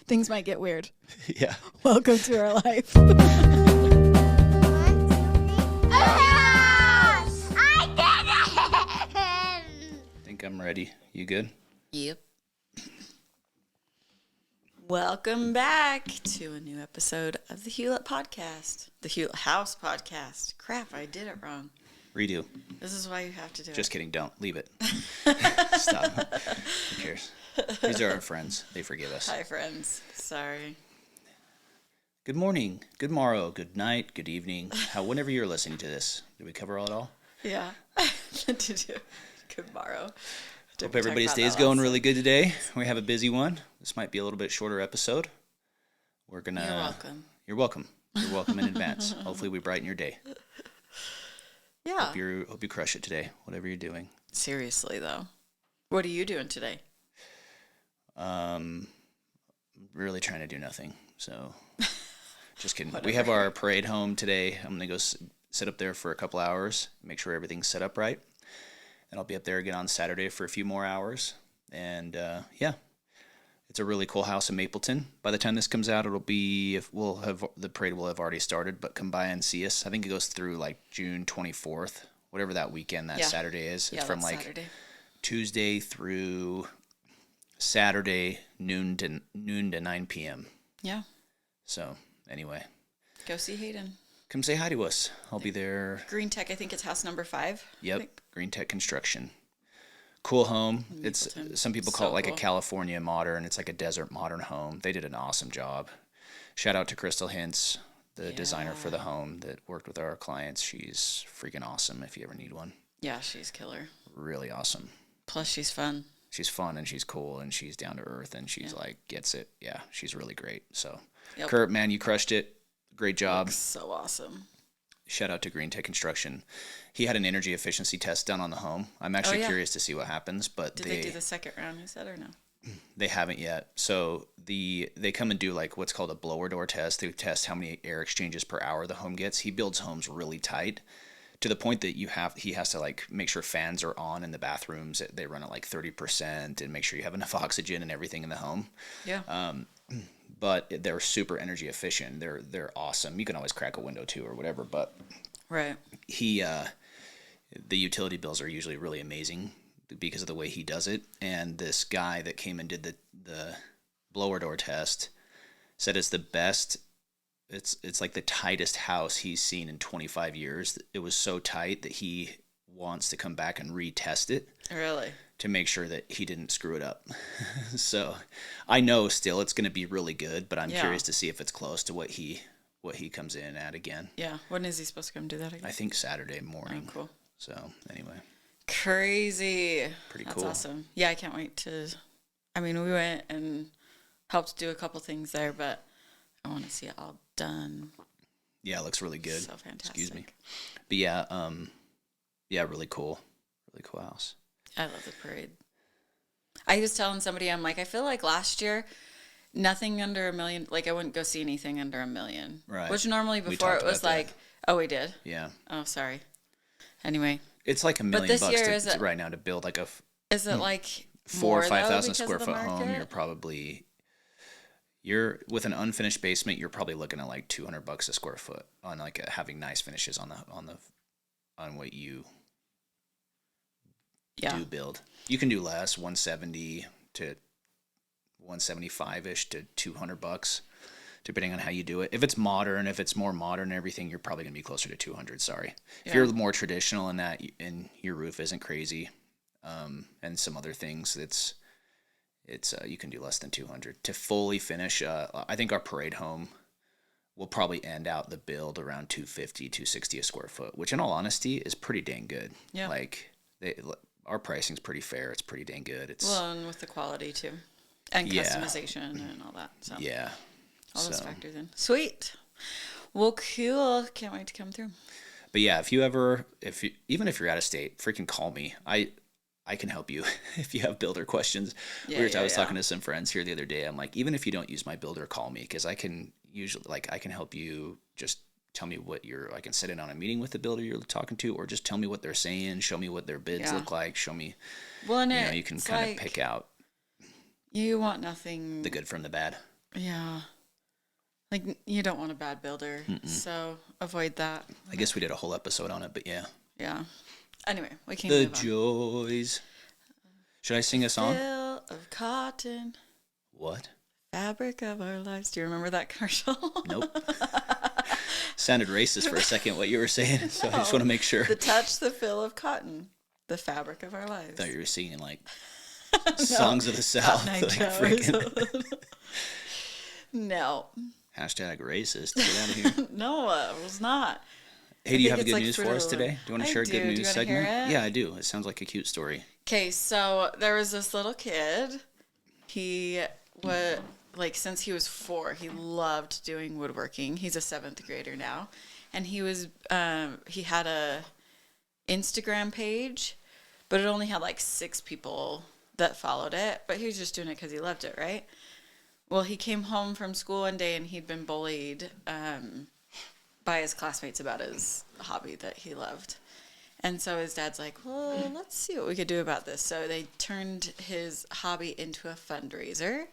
Things might get weird. Yeah. Welcome to our life. I think I'm ready. You good? Yep. Welcome back to a new episode of the Hewlett podcast. The Hewlett House podcast. Crap, I did it wrong. Redo. This is why you have to do it. Just kidding. Don't. Leave it. Stop. Who cares? These are our friends. They forgive us. Hi, friends. Sorry. Good morning. Good morrow. Good night. Good evening. Whenever you're listening to this. Did we cover all it all? Yeah. Good morrow. Hope everybody's day is going really good today. We have a busy one. This might be a little bit shorter episode. We're gonna. You're welcome. You're welcome. You're welcome in advance. Hopefully, we brighten your day. Yeah. Hope you crush it today, whatever you're doing. Seriously, though, what are you doing today? Really trying to do nothing. So, just kidding. We have our parade home today. I'm gonna go sit up there for a couple hours, make sure everything's set up right. And I'll be up there again on Saturday for a few more hours. And yeah, it's a really cool house in Mapleton. By the time this comes out, the parade will have already started. But come by and see us. I think it goes through like June 24th, whatever that weekend Saturday is. It's from like Saturday. Tuesday through Saturday noon to 9 p.m. Yeah. So anyway, go see Hayden. Come say hi to us. I'll be there. Green Tech, I think it's house number 5. Yep, Green Tech Construction. Cool home. It's some people call it like a California modern. It's like a desert modern home. They did an awesome job. Shout out to Crystal Hintz, the designer for the home that worked with our clients. She's freaking awesome if you ever need one. Yeah, she's killer. Really awesome. Plus, she's fun. She's fun and she's cool and she's down to earth and she's like gets it. Yeah, she's really great. So, Kurt, man, you crushed it. Great job. Looks so awesome. Shout out to Green Tech Construction. He had an energy efficiency test done on the home. I'm actually curious to see what happens. But Did they do the second round, you said, or no? They haven't yet. So they come and do like what's called a blower door test. They test how many air exchanges per hour the home gets. He builds homes really tight to the point that he has to like make sure fans are on in the bathrooms. They run at like 30% and make sure you have enough oxygen and everything in the home. Yeah. But they're super energy efficient. They're awesome. You can always crack a window too or whatever. But right. The utility bills are usually really amazing because of the way he does it. And this guy that came and did the blower door test said it's the best. It's like the tightest house he's seen in 25 years. It was so tight that he wants to come back and retest it. Really? To make sure that he didn't screw it up. So I know still it's going to be really good, but I'm curious to see if it's close to what he comes in at again. Yeah. When is he supposed to come do that again? I think Saturday morning. Oh, cool. So anyway. Crazy. Pretty That's cool. That's awesome. Yeah, I can't wait to... I mean, we went and helped do a couple things there, but I want to see it all done. Yeah, it looks really good. So fantastic. Excuse me. But yeah, really cool. Really cool house. I love the parade. I was telling somebody, I'm like, I feel like last year, nothing under $1 million, like I wouldn't go see anything under $1 million. Right. Which normally before it was like, oh, we did? Yeah. Oh, sorry. Anyway. It's like $1 million bucks right now to build like a... Is it like 4,000 or 5,000 square foot home? You're with an unfinished basement, you're probably looking at like $200 a square foot on like having nice finishes on what you... do build. You can do less, 170 to 175-ish to $200, depending on how you do it. If it's modern, if it's more modern and everything, you're probably going to be closer to 200, sorry. If you're more traditional in that and your roof isn't crazy, and some other things, it's you can do less than 200. To fully finish, I think our parade home will probably end out the build around 250, 260 a square foot, which in all honesty is pretty dang good. Yeah. Like, our pricing's pretty fair. It's pretty dang good. And with the quality too, and customization and all that. So all those factors in. Sweet. Well, cool. Can't wait to come through. But yeah, even if you're out of state, freaking call me. I can help you if you have builder questions. I was talking to some friends here the other day. I'm like, even if you don't use my builder, call me because I can help you. Just tell me I can sit in on a meeting with the builder you're talking to, or just tell me what they're saying, show me what their bids look like, show me, you can kind of pick out you want nothing, the good from the bad. Yeah. Like, you don't want a bad builder, so avoid that. I guess we did a whole episode on it, but yeah. Yeah. Anyway, we can The move on. joys. Should I sing a song? Fill of cotton. What? Fabric of our lives. Do you remember that commercial? Nope. Sounded racist for a second, what you were saying, so I just want to make sure. The touch, the fill of cotton. The fabric of our lives. I thought you were singing, like, songs of the South. Like, freaking... No. Hashtag racist. Get out of here. No, it was not. Hey, do you have a good news for us today? Do you want to share a good news segment? Yeah, I do. It sounds like a cute story. Okay, so there was this little kid. He would, like, since he was 4, he loved doing woodworking. He's a 7th grader now. And he was, he had a Instagram page, but it only had like 6 people that followed it. But he was just doing it because he loved it, right? Well, he came home from school one day and he'd been bullied by his classmates about his hobby that he loved. And so his dad's like, well, let's see what we could do about this. So they turned his hobby into a fundraiser,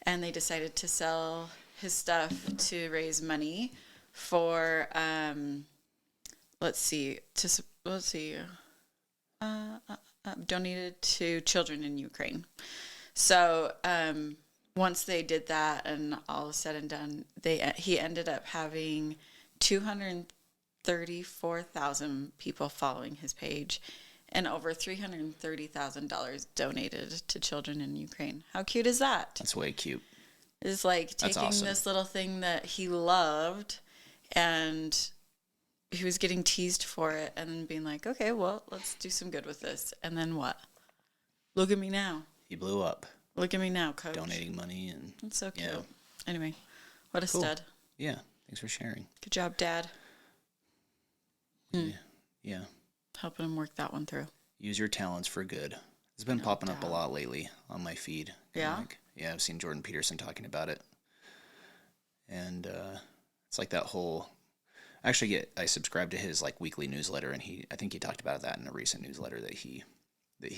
and they decided to sell his stuff to raise money for, donated to children in Ukraine. So once they did that and all was said and done, he ended up having 234,000 people following his page and over $330,000 donated to children in Ukraine. How cute is that? That's way cute. It's like taking this little thing that he loved, and he was getting teased for it, and then being like, okay, well, let's do some good with this. And then what? Look at me now. He blew up. Look at me now, coach. Donating money and... That's so cute. Yeah. Anyway, what a stud. Yeah, thanks for sharing. Good job, Dad. Yeah. Helping him work that one through. Use your talents for good. It's been popping up a lot lately on my feed. Yeah? Yeah, I've seen Jordan Peterson talking about it. And it's like that whole... I subscribe to his like weekly newsletter, and I think he talked about that in a recent newsletter that he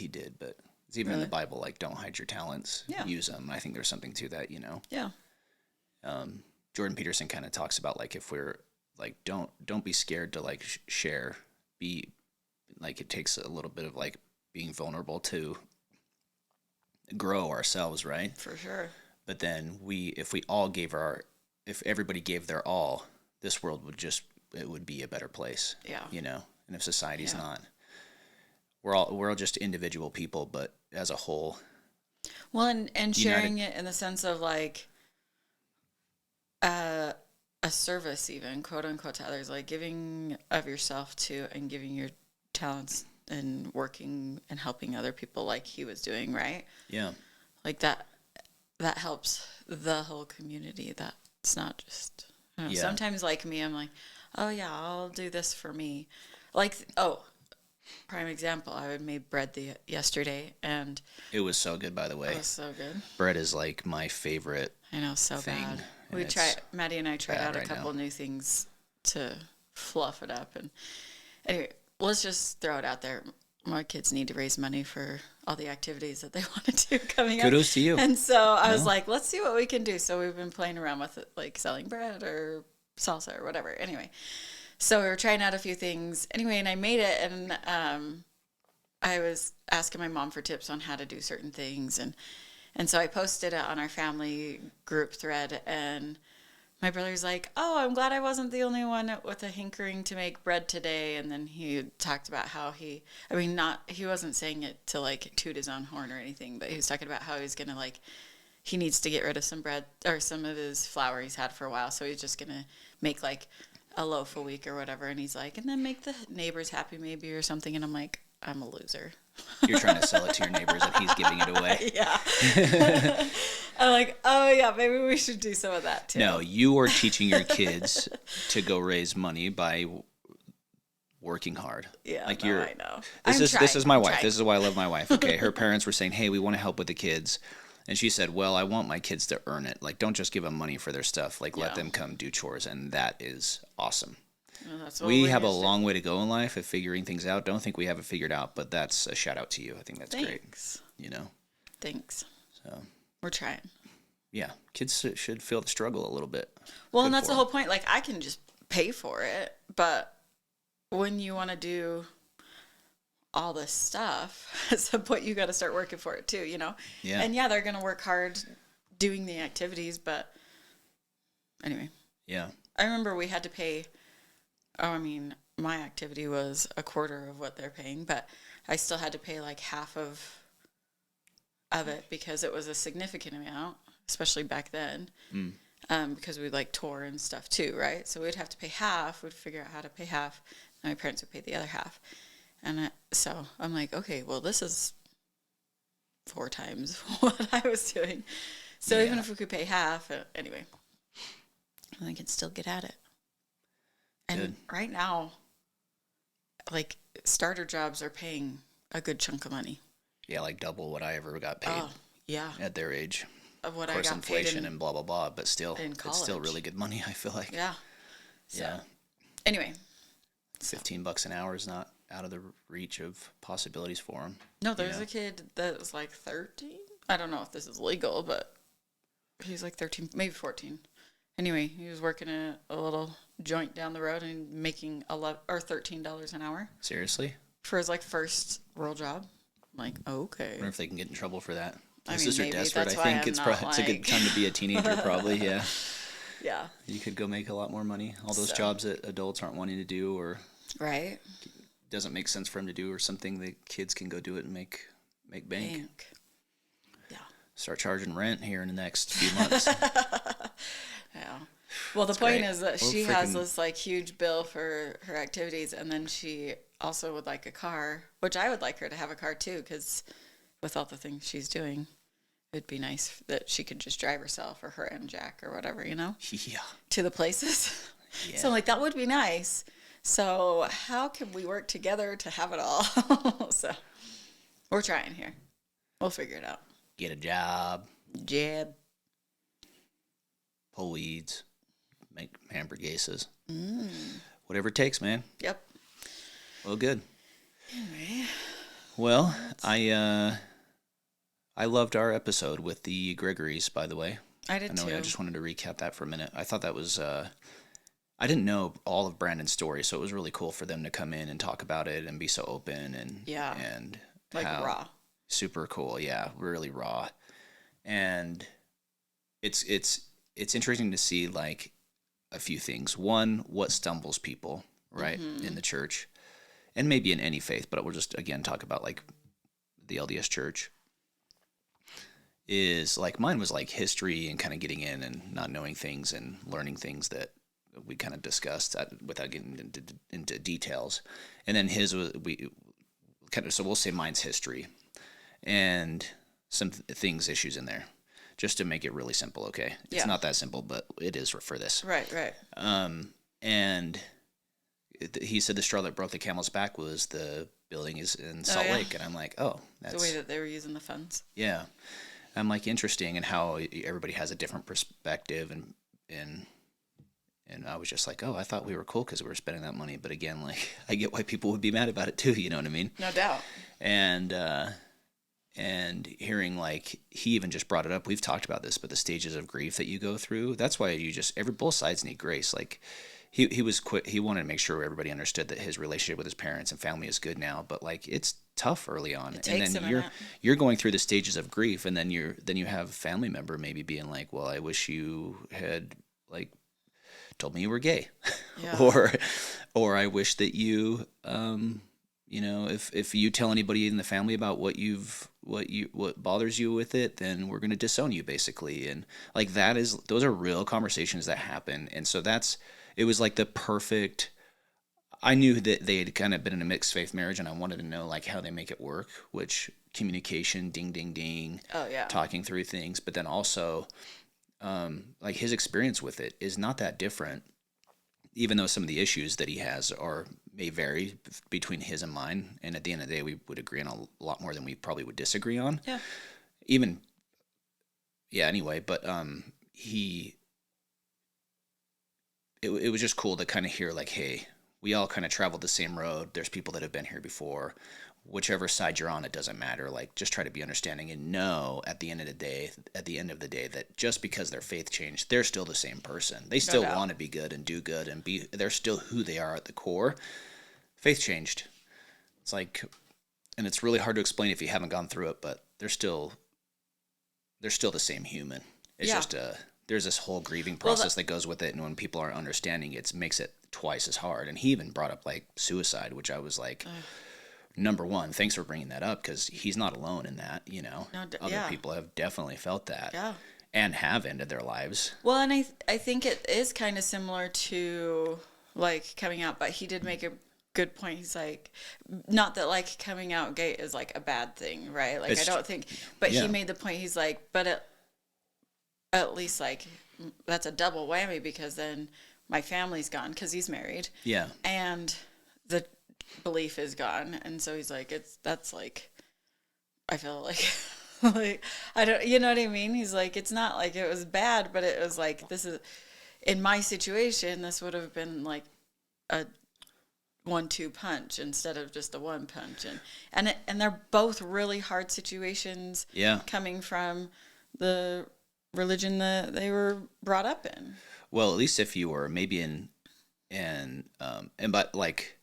did, but it's even in the Bible, like, don't hide your talents, use them. I think there's something to that, you know? Yeah. Jordan Peterson kind of talks about, like, if we're, like, don't be scared to, like, share. Be, like, it takes a little bit of, like, being vulnerable to grow ourselves, right? For sure. But then if everybody gave their all, this world would be a better place. Yeah. You know? And if society's not, we're all just individual people, but as a whole. Well, and sharing it in the sense of, like, a service, even, quote unquote, to others, like giving of yourself to and giving your talents and working and helping other people like he was doing, right? Yeah. Like that helps the whole community. That's not just, I don't know, sometimes like me, I'm like, oh yeah, I'll do this for me. Like, prime example, I made bread yesterday, and it was so good, by the way. It was so good. Bread is like my favorite. I know, so thing, bad. Maddie and I tried out a couple new things to fluff it up, and anyway, let's just throw it out there. My kids need to raise money for all the activities that they want to do coming up. Kudos to you. And so I was like, let's see what we can do. So we've been playing around with it, like selling bread or salsa or whatever. Anyway, so we were trying out a few things. Anyway, and I made it, and I was asking my mom for tips on how to do certain things. And so I posted it on our family group thread, and my brother's like, oh, I'm glad I wasn't the only one with a hankering to make bread today. And then he talked about how he wasn't saying it to, like, toot his own horn or anything, but he was talking about how he's going to, like, he needs to get rid of some bread or some of his flour he's had for a while. So he's just going to make, like, a loaf a week or whatever. And he's like, and then make the neighbors happy maybe or something. And I'm like, I'm a loser. You're trying to sell it to your neighbors and he's giving it away. Yeah. I'm like, oh yeah, maybe we should do some of that too. No, you are teaching your kids to go raise money by working hard. Yeah, like I know. This is my wife. This is why I love my wife. Okay, her parents were saying, hey, we want to help with the kids. And she said, well, I want my kids to earn it. Like, don't just give them money for their stuff. Like, let them come do chores. And that is awesome. Well, we have a long way to go in life of figuring things out. Don't think we have it figured out, but that's a shout out to you. I think that's great. You know? Thanks. So we're trying. Yeah, kids should feel the struggle a little bit. Well, Good and that's for the 'em. whole point. Like, I can just pay for it, but when you want to do all this stuff, at some point you got to start working for it too, you know? Yeah. And yeah, they're going to work hard doing the activities, but anyway. Yeah. I remember we had to pay, my activity was a quarter of what they're paying, but I still had to pay like half of it because it was a significant amount, especially back then. Because we like tour and stuff too, right? So we'd have to pay half. We'd figure out how to pay half, and my parents would pay the other half. And so I'm like, okay, well, this is 4 times what I was doing. So even if we could pay half, anyway, I can still get at it. And Good. right now, like starter jobs are paying a good chunk of money. Yeah, like double what I ever got paid Oh, yeah. at their age. Of what Of course, I got paid inflation and blah, blah, blah, but still, in it's still college. really good money, I feel like. Yeah. So, Yeah. anyway. $15 an hour is not out of the reach of possibilities for them. No, there's a kid that was like 13. I don't know if this is legal, but he's like 13, maybe 14. Anyway, he was working at a little joint down the road and making $13 an hour Seriously? for his like first real job. I'm like, okay. I wonder if they can get in trouble for that. I Since they're maybe. desperate, That's I why think I'm it's not it's a good time to be a teenager, probably. Yeah. Yeah. You could go make a lot more money. All those So. jobs that adults aren't wanting to do or Right. doesn't make sense for them to do, or something that kids can go do it and make bank. Yeah. Start charging rent here in the next few months. Yeah. Well, the That's point great. is that Well, she has freaking- this like huge bill for her activities, and then she also would like a car, which I would like her to have a car too, because with all the things she's doing, it'd be nice that she could just drive herself or her and Jack or whatever, you know, Yeah. to the places. Yeah. So like that would be nice. So how can we work together to have it all? So we're trying here. We'll figure it out. Get a job, Jeb. pull weeds, make hamburguesas. Whatever it takes, man. Yep. Well, good. Anyway. Well, I loved our episode with the Gregorys, by the way. I did too. I just wanted to recap that for a minute. I thought that was I didn't know all of Brandon's story, so it was really cool for them to come in and talk about it and be so open and like raw. Super cool, yeah, really raw. And it's interesting to see like a few things. One, what stumbles people, right, in the church, and maybe in any faith, but we'll just again talk about like the LDS church. Is like mine was like history and kind of getting in and not knowing things and learning things that we kind of discussed without getting into details. And then his was so we'll say mine's history and some issues in there, just to make it really simple. Okay, it's not that simple, but it is for this. Right. And he said the straw that broke the camel's back was the building is in Salt Lake, and I'm like, oh, that's the way that they were using the funds. Yeah. I'm like interesting, and how everybody has a different perspective, and I was just like, oh, I thought we were cool because we were spending that money, but again, like I get why people would be mad about it too. You know what I mean? No doubt. And hearing like he even just brought it up. We've talked about this, but the stages of grief that you go through. That's why both sides need grace. Like he was quick. He wanted to make sure everybody understood that his relationship with his parents and family is good now, but like it's tough early on, and then you're going through the stages of grief, and then you have a family member maybe being like, well, I wish you had like told me you were gay, or I wish that you if you tell anybody in the family about what bothers you with it, then we're going to disown you basically. And like those are real conversations that happen. And so it was like the perfect. I knew that they had kind of been in a mixed faith marriage, and I wanted to know like how they make it work, which communication, ding, ding, ding, talking through things. But then also, like his experience with it is not that different, even though some of the issues that he has may vary between his and mine. And at the end of the day, we would agree on a lot more than we probably would disagree on. Yeah. Anyway, but it was just cool to kind of hear like, hey, we all kind of traveled the same road. There's people that have been here before. whichever side you're on, it doesn't matter. Like, just try to be understanding and know at the end of the day, that just because their faith changed, they're still the same person. They still want to be good and do good and they're still who they are at the core. Faith changed. It's like, and it's really hard to explain if you haven't gone through it, but they're still the same human. It's just there's this whole grieving process that goes with it, and when people aren't understanding, it makes it twice as hard. And he even brought up like suicide, which I was like, number one, thanks for bringing that up, because he's not alone in that. Other people have definitely felt that, and have ended their lives. Well, and I think it is kind of similar to like coming out, but he did make a good point. He's like, not that like coming out gay is like a bad thing, right? Like I don't think, but he made the point. He's like, but at least like that's a double whammy, because then my family's gone because he's married. Yeah. And the belief is gone. And so he's like, that's like, I feel like, like, I don't, you know what I mean? He's like, it's not like it was bad, but it was like, this is, in my situation, this would have been like a 1-2 punch instead of just a one punch. And they're both really hard situations coming from the religion that they were brought up in. Well, at least if you were maybe but like,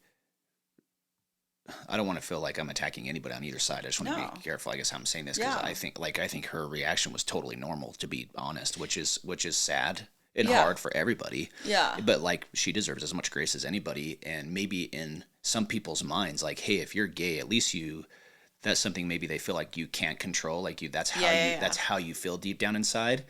I don't want to feel like I'm attacking anybody on either side. I just want to be careful, I guess, how I'm saying this, because I think her reaction was totally normal, to be honest, which is sad and hard for everybody. Yeah. But like, she deserves as much grace as anybody, and maybe in some people's minds, like, hey, if you're gay, at least that's something maybe they feel like you can't control, like that's how you feel deep down inside.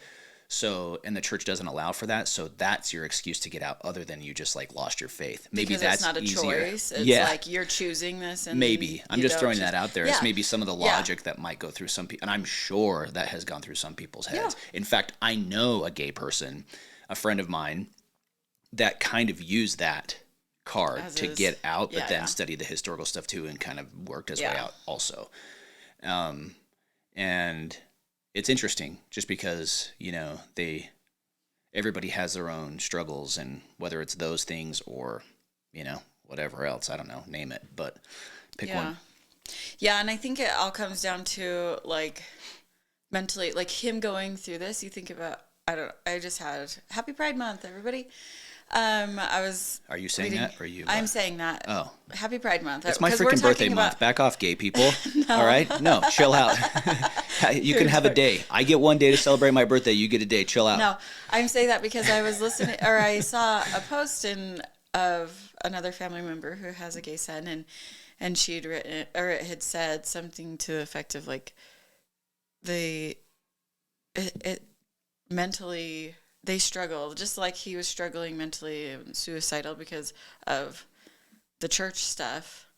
So, and the church doesn't allow for that, so that's your excuse to get out, other than you just like lost your faith. Maybe because that's not a easier. Choice. It's like you're choosing this, and maybe I'm just throwing that out there. It's maybe some of the logic that might go through some people, and I'm sure that has gone through some people's heads. In fact, I know a gay person, a friend of mine, that kind of used that card to get out, but then studied the historical stuff too, and kind of worked his way out also. And it's interesting just because, everybody has their own struggles, and whether it's those things or, whatever else, I don't know, name it, but pick one. Yeah. And I think it all comes down to like mentally, like him going through this. You think about, I just had Happy Pride Month, everybody. Are you saying that, or you? I'm saying that. Oh, Happy Pride Month. It's my freaking birthday month. Back off, gay people. No. All right, no, chill out. You can have a day. I get one day to celebrate my birthday. You get a day. Chill out. No, I'm saying that because I was listening, or I saw a post of another family member who has a gay son, and she'd written, or it had said something to the effect of like, mentally. They struggle, just like he was struggling mentally and suicidal because of the church stuff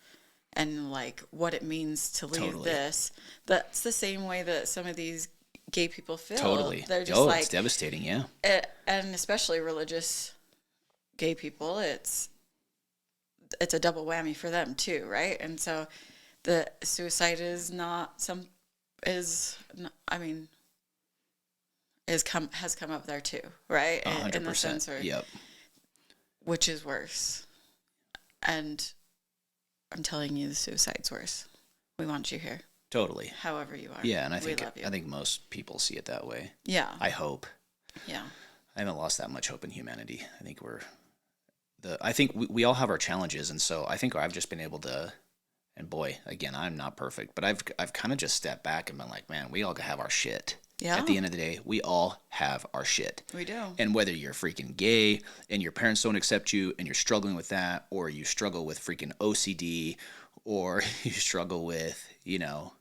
and like what it means to leave this. That's the same way that some of these gay people feel. Totally. They're just it's devastating, yeah. And especially religious gay people, it's a double whammy for them too, right? And so the suicide has come up there too, right? 100%. In the sense where, which is worse. And I'm telling you, the suicide's worse. We want you here. Totally. However you are. Yeah, and I think most people see it that way. Yeah. I hope. Yeah. I haven't lost that much hope in humanity. I think we all have our challenges, and so I think I've just been able to. And boy, again, I'm not perfect, but I've kind of just stepped back and been like, man, we all have our shit. Yeah. At the end of the day, we all have our shit. We do. And whether you're freaking gay and your parents don't accept you and you're struggling with that, or you struggle with freaking OCD, or you struggle with,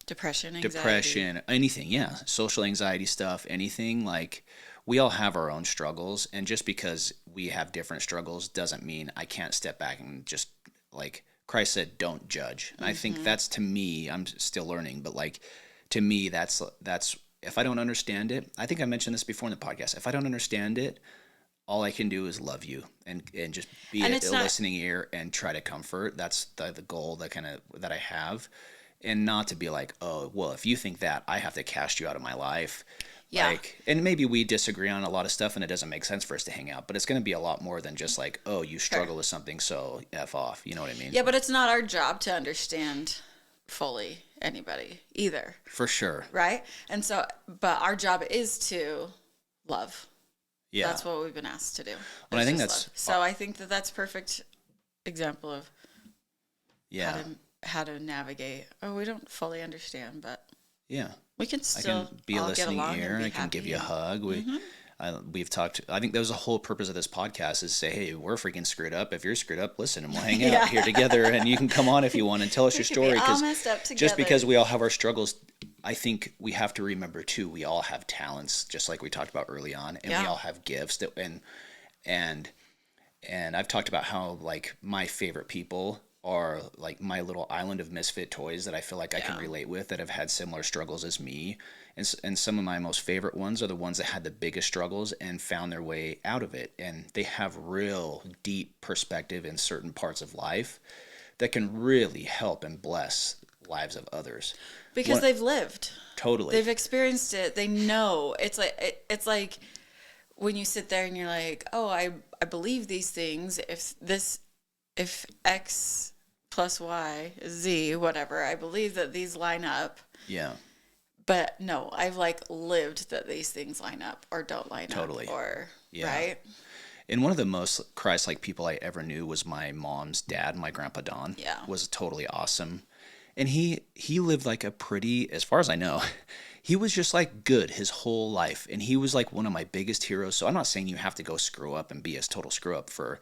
depression, anxiety. Anything, social anxiety stuff, anything, like, we all have our own struggles. And just because we have different struggles doesn't mean I can't step back and just, like, Christ said, don't judge. And I think that's, to me, I'm still learning, but like, to me, that's if I don't understand it, I think I mentioned this before in the podcast. If I don't understand it, all I can do is love you and just be a listening ear and try to comfort. That's the goal that I have, and not to be like, oh, well, if you think that, I have to cast you out of my life. Yeah. And maybe we disagree on a lot of stuff and it doesn't make sense for us to hang out, but it's going to be a lot more than just like, oh, you struggle with something, so F off. You know what I mean? Yeah, but it's not our job to understand fully anybody either. For sure. Right? And so, but our job is to love. Yeah. That's what we've been asked to do. Well, I think love. So I think that that's perfect example of how to navigate. Oh, we don't fully understand, but we can still I can be a listening ear. I can give you a hug. We've talked. I think that was the whole purpose of this podcast is say, hey, we're freaking screwed up. If you're screwed up, listen, and we'll hang out here together, and you can come on if you want and tell us your story. Just because we all have our struggles, I think we have to remember too. We all have talents, just like we talked about early on, and we all have gifts that and I've talked about how like my favorite people are like my little island of misfit toys that I feel like I can relate with that have had similar struggles as me. And some of my most favorite ones are the ones that had the biggest struggles and found their way out of it. And they have real deep perspective in certain parts of life that can really help and bless lives of others. Because they've lived. Totally. They've experienced it. They know. It's like when you sit there and you're like, oh, I believe these things. If X plus Y is Z, whatever, I believe that these line up. Yeah. But no, I've like lived that these things line up or don't line totally. up. Or, right? And one of the most Christ-like people I ever knew was my mom's dad, my grandpa Don. Yeah. Was totally awesome. And he lived like a pretty, as far as I know, he was just like good his whole life. And he was like one of my biggest heroes. So I'm not saying you have to go screw up and be a total screw up for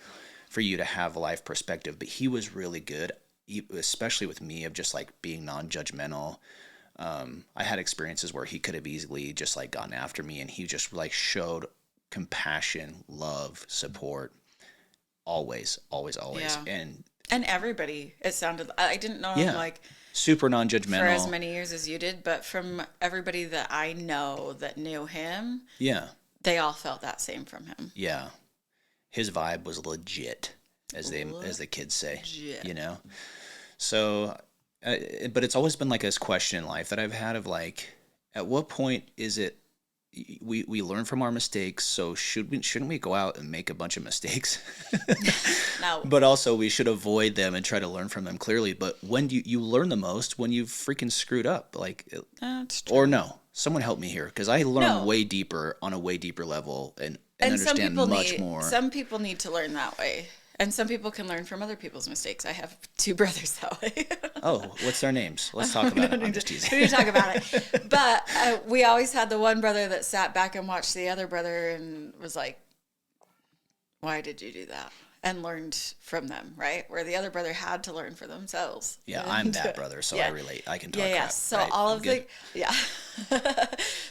you to have a life perspective, but he was really good, especially with me, of just like being non-judgmental. I had experiences where he could have easily just like gotten after me, and he just like showed compassion, love, support, always. Yeah. And everybody, it sounded, I didn't know him like super non-judgmental for as many years as you did, but from everybody that I know that knew him, they all felt that same from him. Yeah. His vibe was legit, as the kids say, you know? So, but it's always been like this question in life that I've had of like, at what point is it, we learn from our mistakes, so shouldn't we go out and make a bunch of mistakes? No. But also we should avoid them and try to learn from them clearly. But when do you learn the most? When you've freaking screwed up, like, that's true. Or no, someone help me here, because I learn way deeper on a way deeper level and understand much more. Some people need to learn that way. And some people can learn from other people's mistakes. I have 2 brothers that way. Oh, what's their names? Let's talk about it. I'm just teasing. We need to talk about it. But we always had the one brother that sat back and watched the other brother and was like, why did you do that? And learned from them, right? Where the other brother had to learn for themselves. Yeah, I'm that brother, so I relate. I can talk crap. So right? all of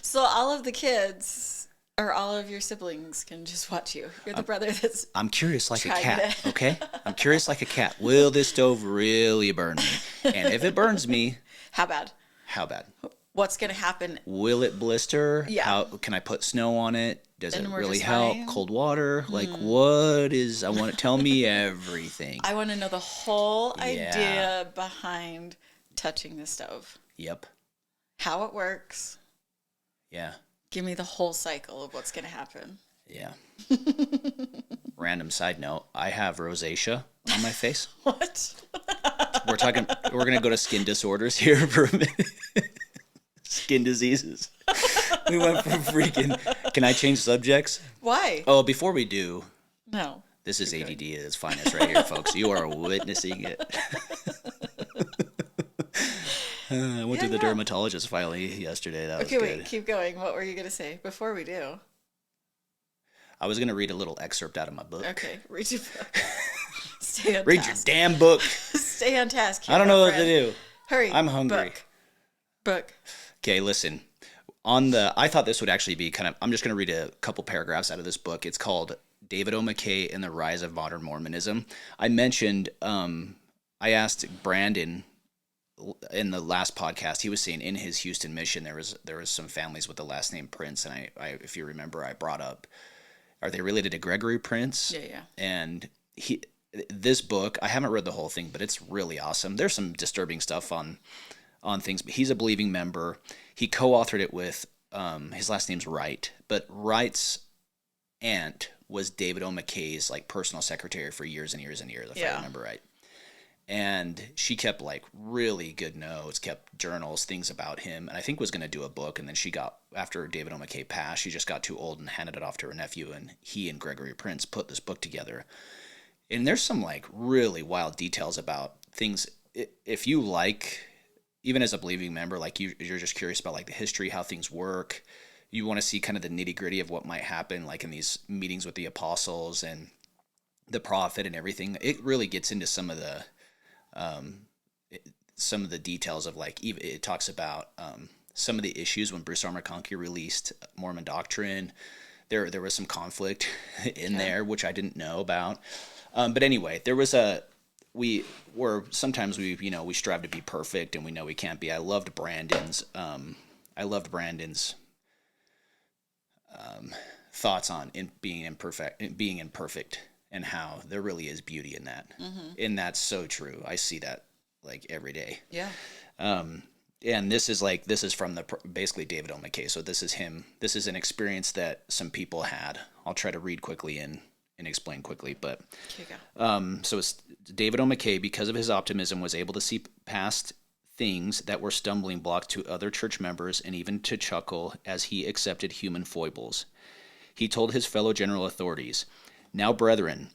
so all of the kids... or all of your siblings can just watch you. You're the brother that's... I'm curious like a cat, okay? I'm curious like a cat. Will this stove really burn me? And if it burns me... How bad? What's going to happen? Will it blister? Yeah. How can I put snow on it? Does it really help? Fine. Cold water? Like, what is... I want to tell me everything. I want to know the whole idea behind touching the stove. Yep. How it works. Yeah. Give me the whole cycle of what's going to happen. Yeah. Random side note, I have rosacea on my face. What? We're going to go to skin disorders here for a minute. Skin diseases. We went from freaking, can I change subjects? Why? Oh, before we do. No. This is ADD at its finest right here, folks. You are witnessing it. I went to the dermatologist finally yesterday. That was good. Wait, keep going. What were you going to say before we do? I was going to read a little excerpt out of my book. Okay, read your book. Stay on read task. your damn book. Stay on task. I don't know what to do. Hurry. I'm hungry. Book. Okay, listen. I thought this would actually be I'm just going to read a couple paragraphs out of this book. It's called David O. McKay and the Rise of Modern Mormonism. I mentioned, I asked Brandon in the last podcast, he was saying in his Houston mission there was some families with the last name Prince, and I if you remember, I brought up, are they related to Gregory Prince? Yeah. And this book, I haven't read the whole thing, but it's really awesome. There's some disturbing stuff on things, but he's a believing member. He co-authored it with his last name's Wright, but Wright's aunt was David O. McKay's like personal secretary for years and years and years, if I remember right. And she kept like really good notes, kept journals, things about him, and I think was going to do a book. And then she got, after David O. McKay passed, she just got too old and handed it off to her nephew. And he and Gregory Prince put this book together. And there's some like really wild details about things. If you like, even as a believing member, like you're just curious about like the history, how things work. You want to see kind of the nitty gritty of what might happen, like in these meetings with the apostles and the prophet and everything. It really gets into some of the details of like, it talks about some of the issues when Bruce R. McConkie released Mormon doctrine. There was some conflict in there, which I didn't know about. But anyway, there was sometimes we strive to be perfect and we know we can't be. I loved Brandon's thoughts on being imperfect and how there really is beauty in that. Mm-hmm. And that's so true. I see that like every day. Yeah. And this is from basically David O. McKay. So this is him. This is an experience that some people had. I'll try to read quickly and explain quickly, but so it's David O. McKay, because of his optimism, was able to see past things that were stumbling blocks to other church members and even to chuckle as he accepted human foibles. He told his fellow general authorities, "Now, brethren,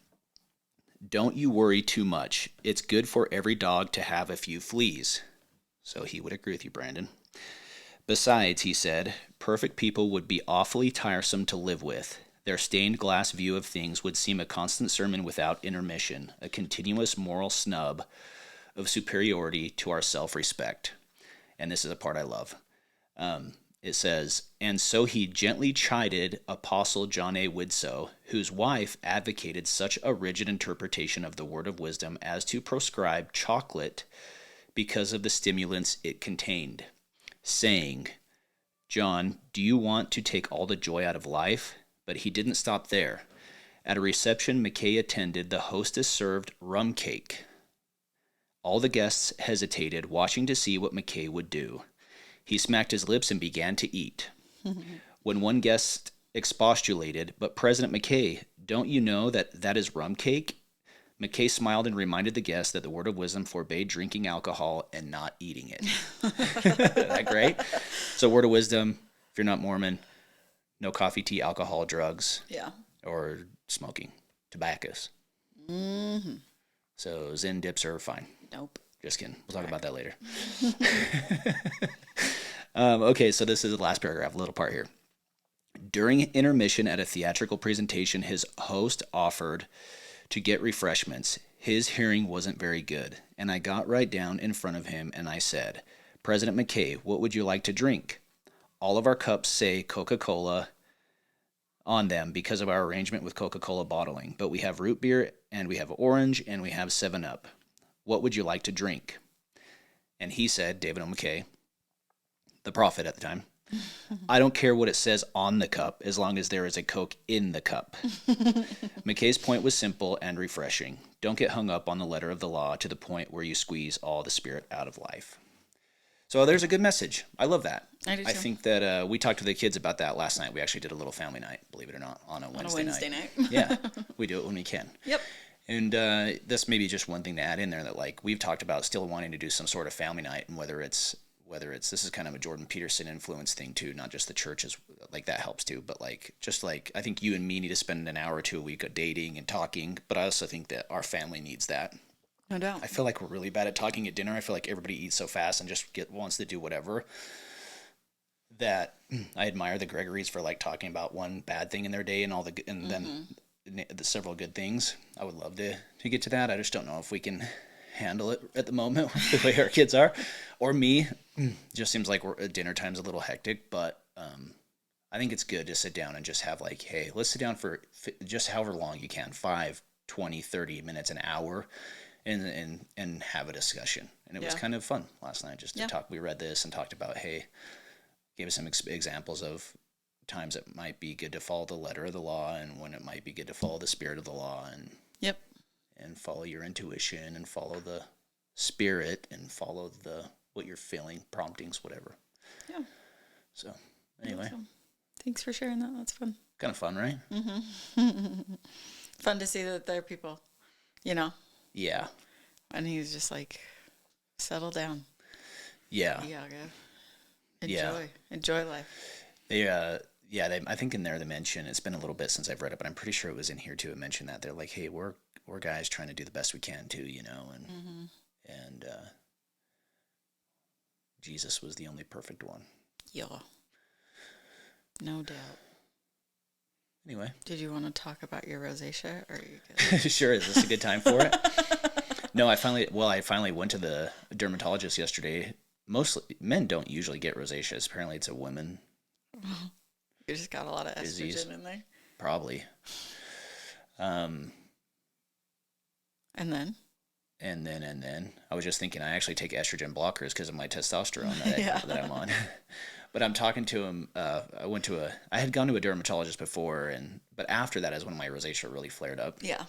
don't you worry too much. It's good for every dog to have a few fleas." So he would agree with you, Brandon. "Besides," he said, "perfect people would be awfully tiresome to live with. Their stained glass view of things would seem a constant sermon without intermission, a continuous moral snub of superiority to our self-respect." And this is a part I love. It says, "And so he gently chided Apostle John A. Widsoe, whose wife advocated such a rigid interpretation of the word of wisdom as to proscribe chocolate because of the stimulants it contained, saying, 'John, do you want to take all the joy out of life?' But he didn't stop there. At a reception McKay attended, the hostess served rum cake. All the guests hesitated, watching to see what McKay would do. He smacked his lips and began to eat. When one guest expostulated, 'But President McKay, don't you know that is rum cake?' McKay smiled and reminded the guest that the word of wisdom forbade drinking alcohol and not eating it." Isn't that great? So word of wisdom, if you're not Mormon, no coffee, tea, alcohol, drugs, or smoking, tobaccos. Mm-hmm. So Zen dips are fine. Nope. Just kidding. We'll talk about that later. Okay, so this is the last paragraph, little part here. "During intermission at a theatrical presentation, his host offered to get refreshments. His hearing wasn't very good, and I got right down in front of him and I said, 'President McKay, what would you like to drink? All of our cups say Coca-Cola on them because of our arrangement with Coca-Cola bottling, but we have root beer and we have orange and we have 7-Up. What would you like to drink?' And he said," David O. McKay, the prophet at the time, "I don't care what it says on the cup as long as there is a Coke in the cup." McKay's point was simple and refreshing. Don't get hung up on the letter of the law to the point where you squeeze all the spirit out of life. So there's a good message. I love that. I do too. I think that we talked to the kids about that last night. We actually did a little family night, believe it or not, on a Wednesday night. Yeah, we do it when we can. Yep. And this may be just one thing to add in there that like we've talked about still wanting to do some sort of family night, and whether it's this is kind of a Jordan Peterson influence thing too, not just the churches, like that helps too, but like just like I think you and me need to spend an hour or two a week of dating and talking, but I also think that our family needs that. No doubt. I feel like we're really bad at talking at dinner. I feel like everybody eats so fast and just wants to do whatever. That I admire the Gregorys for like talking about one bad thing in their day and then the several good things. I would love to get to that. I just don't know if we can handle it at the moment the way our kids are, or me. Just seems like dinner time's a little hectic, but I think it's good to sit down and just have like, hey, let's sit down for just however long you can, 5, 20, 30 minutes, an hour, and have a discussion. And it was kind of fun last night just to talk. We read this and talked about, hey, gave us some examples of times it might be good to follow the letter of the law and when it might be good to follow the spirit of the law, and follow your intuition and follow the spirit and follow what you're feeling, promptings, whatever. Yeah. So anyway. Awesome. Thanks for sharing that. That's fun. Kind of fun, right? Mm-hmm. Fun to see that there are people, Yeah. And he's just like, settle down. Yeah. Enjoy life. I think in there they mention, it's been a little bit since I've read it, but I'm pretty sure it was in here too. It mentioned that they're like, hey, we're guys trying to do the best we can too, and Jesus was the only perfect one. Yeah. No doubt. Anyway. Did you want to talk about your rosacea, or are you good? Sure. Is this a good time for it? No, I finally went to the dermatologist yesterday. Mostly men don't usually get rosacea. Apparently it's a women. You just got a lot of estrogen disease. In there. Probably. And then I was just thinking, I actually take estrogen blockers because of my testosterone that I'm on. But I'm talking to him. I had gone to a dermatologist before, but after that is when my rosacea really flared up. Yeah.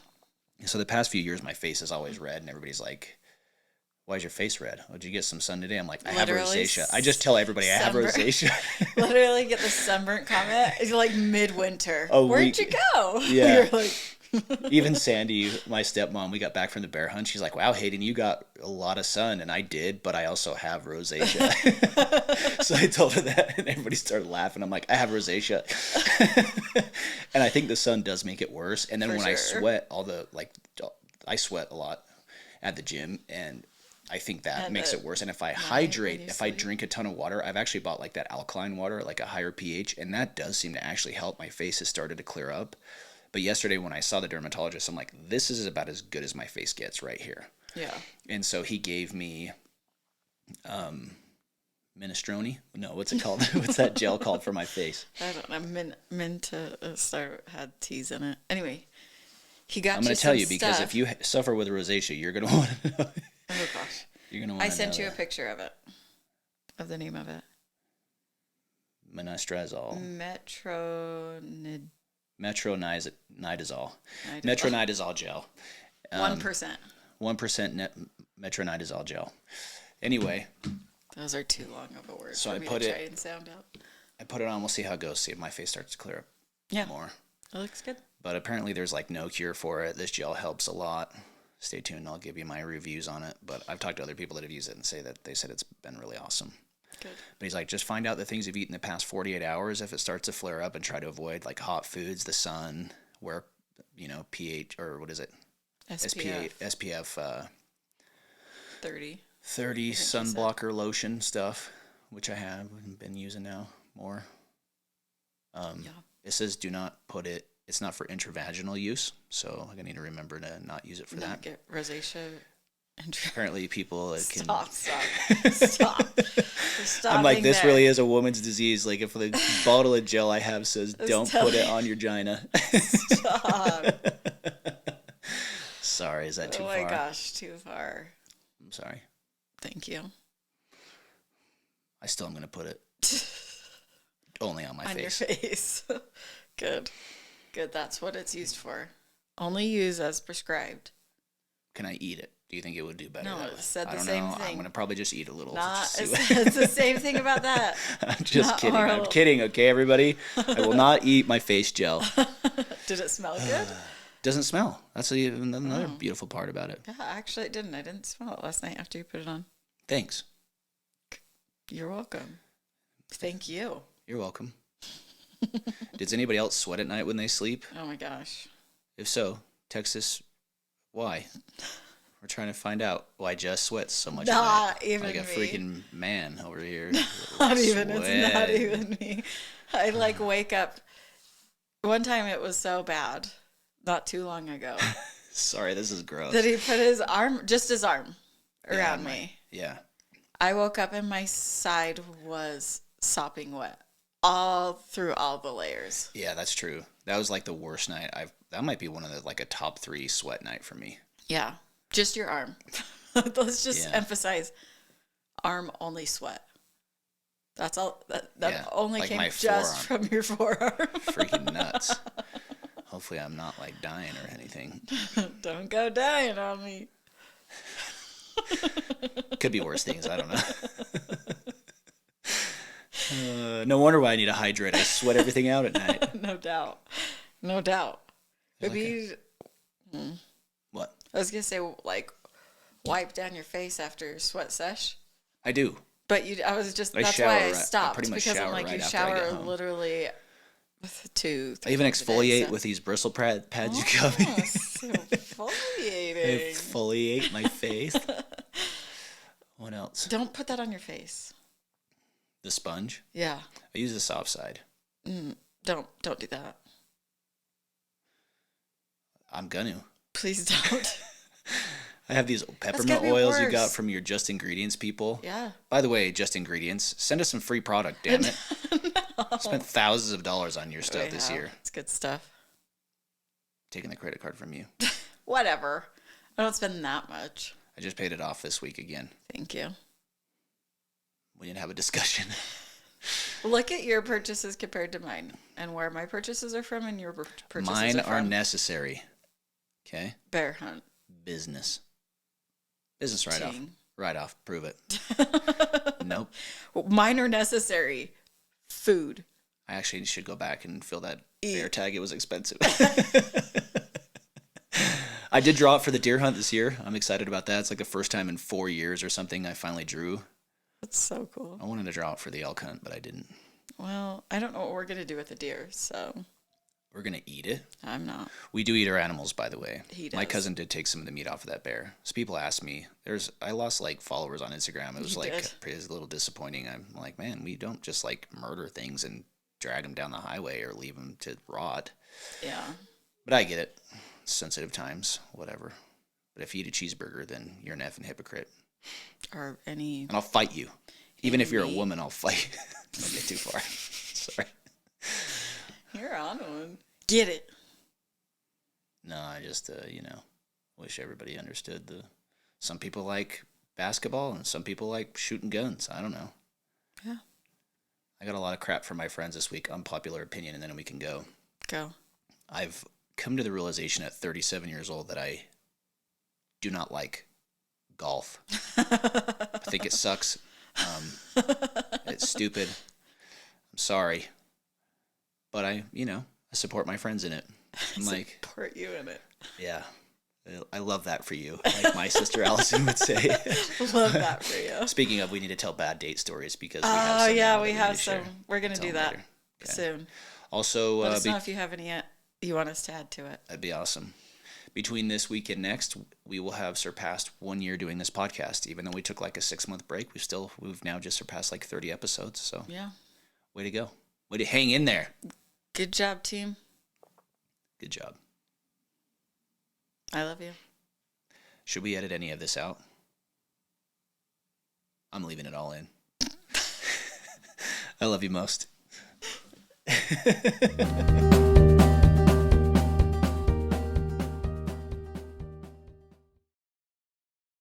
So the past few years, my face is always red, and everybody's like, why is your face red? Oh, did you get some sun today? I'm like, I have rosacea. I just tell everybody I have rosacea. Literally get the sunburnt comment. It's like midwinter. Where'd you go? Yeah. You're like... Even Sandy, my stepmom, we got back from the bear hunt. She's like, wow, Hayden, you got a lot of sun. And I did, but I also have rosacea. So I told her that, and everybody started laughing. I'm like, I have rosacea. And I think the sun does make it worse. And then I sweat, I sweat a lot at the gym, and I think that makes it worse. And if I I drink a ton of water, I've actually bought like that alkaline water, like a higher pH, and that does seem to actually help. My face has started to clear up. But yesterday when I saw the dermatologist, I'm like, this is about as good as my face gets right here. Yeah. And so he gave me minestrone. No, what's it called? What's that gel called for my face? I don't know. Had T's in it. Anyway, he got. I'm going to tell you because if you suffer with rosacea, you're going to want to know. Oh gosh. You're going to want to know. I sent you a picture of it. Of the name of it. Minestrone. Metronidazole gel. 1%. 1% metronidazole gel. Anyway. Those are too long of a word so for me to try and sound out. I put it on. We'll see how it goes. See if my face starts to clear up more. It looks good. But apparently there's like no cure for it. This gel helps a lot. Stay tuned. I'll give you my reviews on it. But I've talked to other people that have used it and they said it's been really awesome. Good. But he's like, just find out the things you've eaten the past 48 hours if it starts to flare up, and try to avoid like hot foods, the sun, wear, pH, or what is it? SPF 30 sunblocker lotion stuff, which I have been using now more. It says do not put it, it's not for intravaginal use, so I need to remember to not use it for that. Get rosacea. Apparently people can... Stop. I'm like, this really is a woman's disease. Like, if the bottle of gel I have says don't put it on your gina. Stop. Sorry, is that too far? Oh my gosh, too far. I'm sorry. Thank you. I still am going to put it only on my face. On your face. Good. That's what it's used for. Only use as prescribed. Can I eat it? Do you think it would do better? No, that it way? said the I don't same know. thing. I'm going to probably just eat a little. It's the same thing about that. I'm just kidding. I'm kidding, okay, everybody? I will not eat my face gel. Did it smell good? Doesn't smell. That's another beautiful part about it. Yeah, actually it didn't. I didn't smell it last night after you put it on. Thanks. You're welcome. Thank you. You're welcome. Does anybody else sweat at night when they sleep? Oh my gosh. If so, text us why. We're trying to find out why Jess sweats so much. Not even like a me. Freaking man over here. Not even. It's not even me. I wake up. One time it was so bad, not too long ago. Sorry, this is gross. That he put his arm around me. Yeah. I woke up and my side was sopping wet all through all the layers. Yeah, that's true. That was like the worst night that might be one of the a top 3 sweat night for me. Yeah. Just your arm. Let's just emphasize arm only sweat. That's all. That only came just from your forearm. Freaking nuts. Hopefully I'm not dying or anything. Don't go dying on me. Could be worse things. I don't know. No wonder why I need to hydrate. I sweat everything out at night. No doubt. Maybe. What? I was gonna say wipe down your face after your sweat sesh. I do. But that's why I stopped. Pretty much because I'm like, you shower literally with 2-3 I even exfoliate with these bristle pads you got me. Exfoliating. Exfoliate my face. What else? Don't put that on your face. The sponge? Yeah. I use the soft side. Don't do that. I'm gonna. Please don't. I have these peppermint oils you got from your Just Ingredients people. Yeah. By the way, Just Ingredients, send us some free product, damn it. No. Spent thousands of dollars on your stuff this year. It's good stuff. Taking the credit card from you. Whatever. I don't spend that much. I just paid it off this week again. Thank you. We didn't have a discussion. Look at your purchases compared to mine and where my purchases are from and your purchases mine are from. Are necessary. Okay? Bear hunt. Business write-off. Write-off. Prove it. Nope. Well, mine are necessary. Food. I actually should go back and fill that bear tag. It was expensive. I did draw it for the deer hunt this year. I'm excited about that. It's like the first time in 4 years or something I finally drew. That's so cool. I wanted to draw it for the elk hunt, but I didn't. Well, I don't know what we're going to do with the deer, so... We're going to eat it? I'm not. We do eat our animals, by the way. He does. My cousin did take some of the meat off of that bear. So people ask me, I lost like followers on Instagram. It was a little disappointing. I'm like, man, we don't just like murder things and drag them down the highway or leave them to rot. Yeah. But I get it. Sensitive times, whatever. But if you eat a cheeseburger, then you're an effing hypocrite. Or any... And I'll fight you. Even if you're a woman, I'll fight you. Don't get too far. Sorry. You're on one. Get it. No, I just, wish everybody understood some people like basketball and some people like shooting guns. I don't know. Yeah. I got a lot of crap from my friends this week. Unpopular opinion, and then we can go. Go. I've come to the realization at 37 years old that I do not like golf. I think it sucks. It's stupid. I'm sorry. But I support my friends in it. I'm like, support you in it. Yeah. I love that for you. Like my sister Allison would say. Love that for you. Speaking of, we need to tell bad date stories because we have some. We're going to do that soon. Also, let us know if you have any you want us to add to it. That'd be awesome. Between this week and next, we will have surpassed 1 year doing this podcast. Even though we took like a 6-month break, we've now just surpassed like 30 episodes. So yeah, way to go. Way to hang in there. Good job, team. Good job. I love you. Should we edit any of this out? I'm leaving it all in. I love you most.